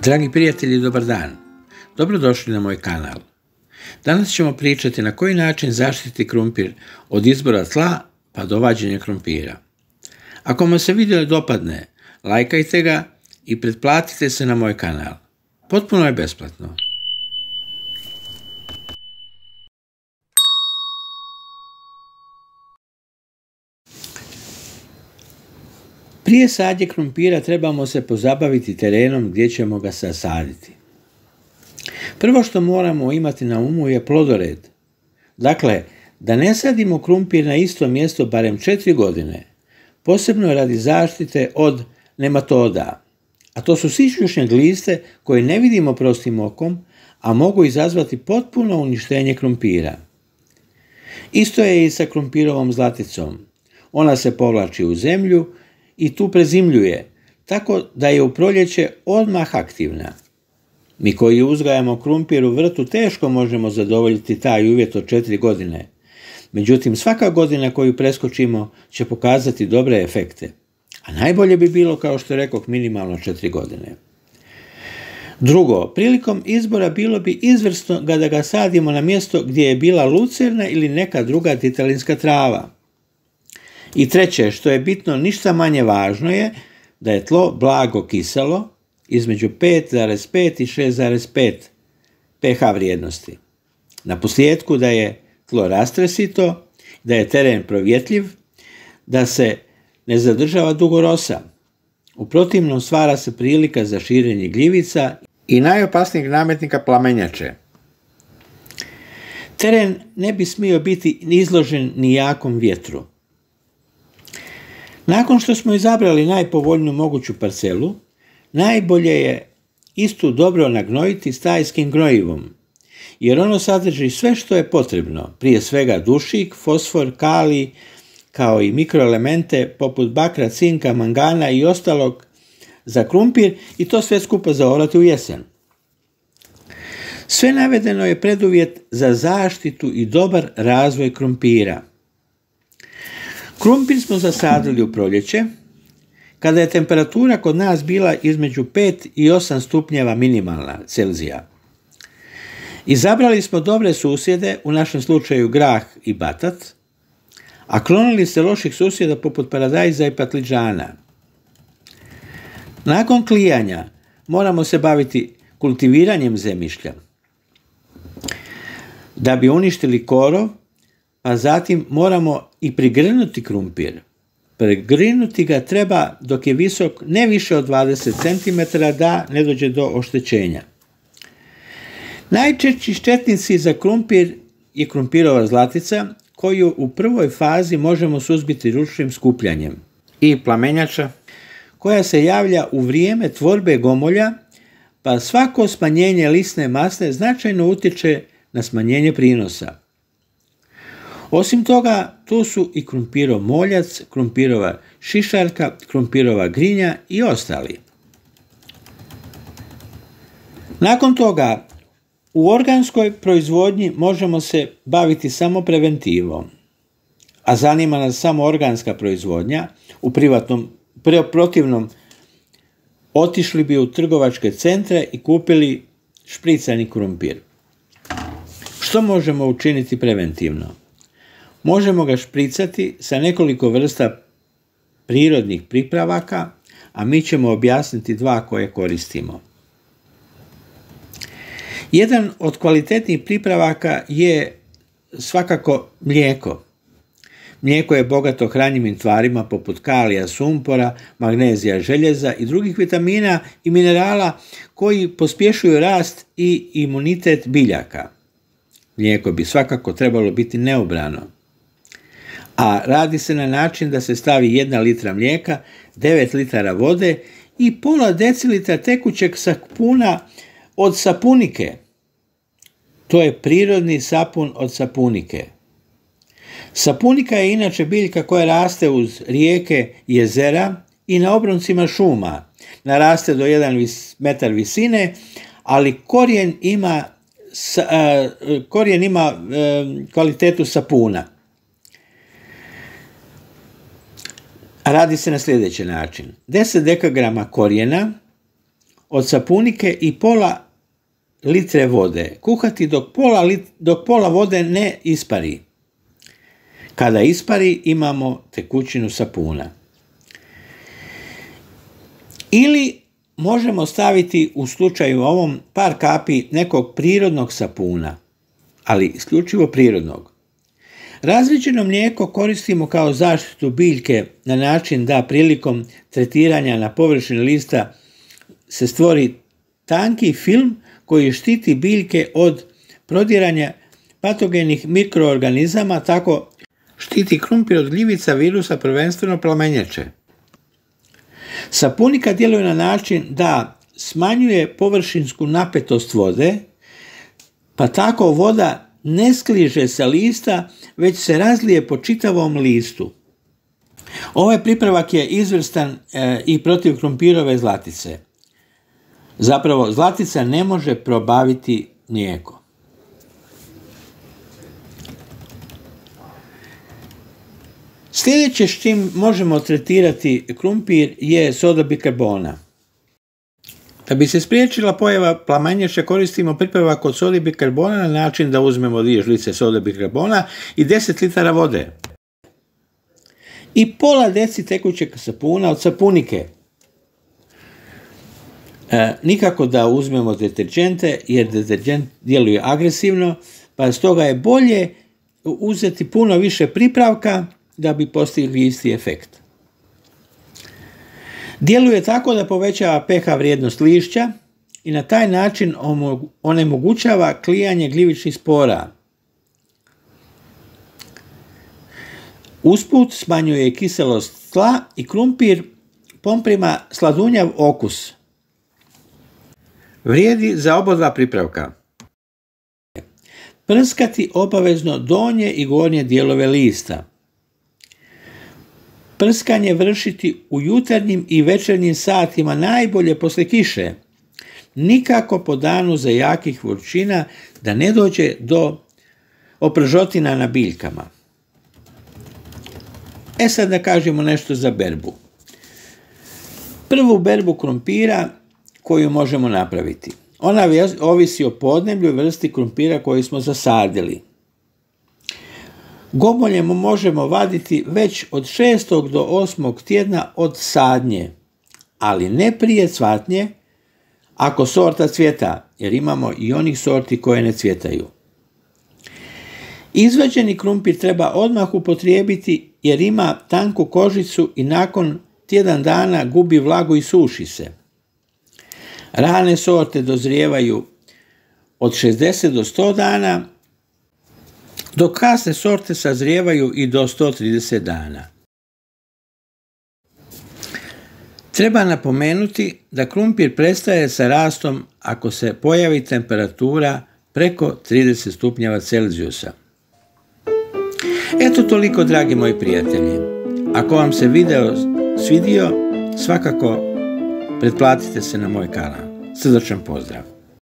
Dragi prijatelji, dobar dan. Dobrodošli na moj kanal. Danas ćemo pričati na koji način zaštiti krumpir od izbora tla pa do vađenja krumpira. Ako vam se video dopadne, lajkajte ga i pretplatite se na moj kanal. Potpuno je besplatno. Prije sadnje krumpira trebamo se pozabaviti terenom gdje ćemo ga sasaditi. Prvo što moramo imati na umu je plodored. Dakle, da ne sadimo krumpir na isto mjesto barem 4 godine, posebno radi zaštite od nematoda. A to su sićušnje gliste koje ne vidimo prostim okom, a mogu izazvati potpuno uništenje krumpira. Isto je i sa krumpirovom zlaticom. Ona se povlači u zemlju i tu prezimljuje, tako da je u proljeće odmah aktivna. Mi koji uzgajamo krumpir u vrtu teško možemo zadovoljiti taj uvjet od 4 godine. Međutim, svaka godina koju preskočimo će pokazati dobre efekte. A najbolje bi bilo, kao što rekoh, minimalno 4 godine. Drugo, prilikom izbora bilo bi izvrsno da ga sadimo na mjesto gdje je bila lucerna ili neka druga titelinska trava. I treće, što je bitno, ništa manje važno je da je tlo blago kiselo, između 5,5 i 6,5 pH vrijednosti. Naposljetku da je tlo rastresito, da je teren provjetljiv, da se ne zadržava dugo rosa. U protivnom stvara se prilika za širenje gljivica i najopasnijeg nametnika plamenjače. Teren ne bi smio biti izložen ni jakom vjetru. Nakon što smo izabrali najpovoljniju moguću parcelu, najbolje je istu dobro nagnojiti stajskim gnojivom, jer ono sadrži sve što je potrebno, prije svega dušik, fosfor, kalij, kao i mikroelemente poput bakra, cinka, mangana i ostalog za krumpir i to sve skupa zaorati u jesen. Sve navedeno je preduvjet za zaštitu i dobar razvoj krumpira. Krumpir smo zasadili u proljeće, kada je temperatura kod nas bila između 5 i 8 stupnjeva minimalna Celzija. Izabrali smo dobre susjede, u našem slučaju grah i batat, a klonili se loših susjeda poput paradajza i patliđana. Nakon klijanja moramo se baviti kultiviranjem zemljišta da bi uništili korov, a zatim moramo i prigrnuti krumpir. Prigrinuti ga treba dok je visok ne više od 20 cm da ne dođe do oštećenja. Najčešći štetnici za krumpir je krumpirova zlatica, koju u prvoj fazi možemo suzbiti ručnim skupljanjem, i plamenjača, koja se javlja u vrijeme tvorbe gomolja, pa svako smanjenje lisne mase značajno utječe na smanjenje prinosa. Osim toga, tu su i krumpirov moljac, krumpirova šišarka, krumpirova grinja i ostali. Nakon toga, u organskoj proizvodnji možemo se baviti samo preventivom, a zanima nas samo organska proizvodnja. U protivnom otišli bi u trgovačke centre i kupili špricani krumpir. Što možemo učiniti preventivno? Možemo ga špricati sa nekoliko vrsta prirodnih pripravaka, a mi ćemo objasniti 2 koje koristimo. Jedan od kvalitetnih pripravaka je svakako mlijeko. Mlijeko je bogato hranjivim tvarima poput kalija, sumpora, magnezija, željeza i drugih vitamina i minerala koji pospješuju rast i imunitet biljaka. Mlijeko bi svakako trebalo biti neobrano. A radi se na način da se stavi 1 litra mlijeka, 9 litara vode i pola decilitra tekućeg sapuna od sapunike. To je prirodni sapun od sapunike. Sapunika je inače biljka koja raste uz rijeke i jezera i na obroncima šuma. Naraste do 1 metar visine, ali korijen ima kvalitetu sapuna. Radi se na sljedeći način. 10 dekagrama korijena od sapunike i pola litre vode. Kuhati dok pola vode ne ispari. Kada ispari, imamo tekućinu sapuna. Ili možemo staviti u slučaju ovom par kapi nekog prirodnog sapuna, ali isključivo prirodnog. Razriđeno mlijeko koristimo kao zaštitu biljke na način da prilikom tretiranja na površini lista se stvori tanki film koji štiti biljke od prodiranja patogenih mikroorganizama, tako štiti krumpir od gljivica, virusa, prvenstveno plamenjače. Sapunika djeluje na način da smanjuje površinsku napetost vode, pa tako voda ne skliže sa lista, već se razlije po čitavom listu. Ovaj pripravak je izvrstan i protiv krumpirove zlatice. Zapravo, zlatica ne može probaviti mlijeko. Sljedeće s čim možemo tretirati krumpir je soda bikarbona. Da bi se spriječila pojava plamenjača, koristimo pripravak od sode bikarbona na način da uzmemo 2 žlice sode bikarbona i 10 litara vode. I pola deci tekućeg sapuna od sapunike. Nikako da uzmemo deterđente, jer deterđent djeluje agresivno, pa stoga je bolje uzeti puno više pripravka da bi postigli isti efekt. Djeluje tako da povećava pH vrijednost lišća i na taj način onemogućava klijanje gljivičnih spora. Usput smanjuje kiselost tla i krumpir pomprima sladunjav okus. Vrijedi za obadva pripravka. Prskati obavezno donje i gornje dijelove lista. Prskanje vršiti u jutarnjim i večernjim satima, najbolje poslije kiše. Nikako po danu za jakih vrućina, da ne dođe do opržotina na biljkama. Sad da kažemo nešto za berbu. Prvu berbu krumpira koju možemo napraviti. Ona ovisi o podneblju i vrsti krumpira koji smo zasadili. Gomoljem možemo vaditi već od 6. do 8. tjedna od sadnje, ali ne prije cvatnje ako sorta cvjeta, jer imamo i onih sorti koje ne cvjetaju. Izvađeni krumpir treba odmah upotrijebiti jer ima tanku kožicu i nakon tjedan dana gubi vlagu i suši se. Rane sorte dozrijevaju od 60 do 100 dana, dok kasne sorte sazrijevaju i do 130 dana. Treba napomenuti da krumpir prestaje sa rastom ako se pojavi temperatura preko 30 stupnjeva Celzijusa. Eto toliko, dragi moji prijatelji. Ako vam se video svidio, svakako pretplatite se na moj kanal. Srdačan pozdrav!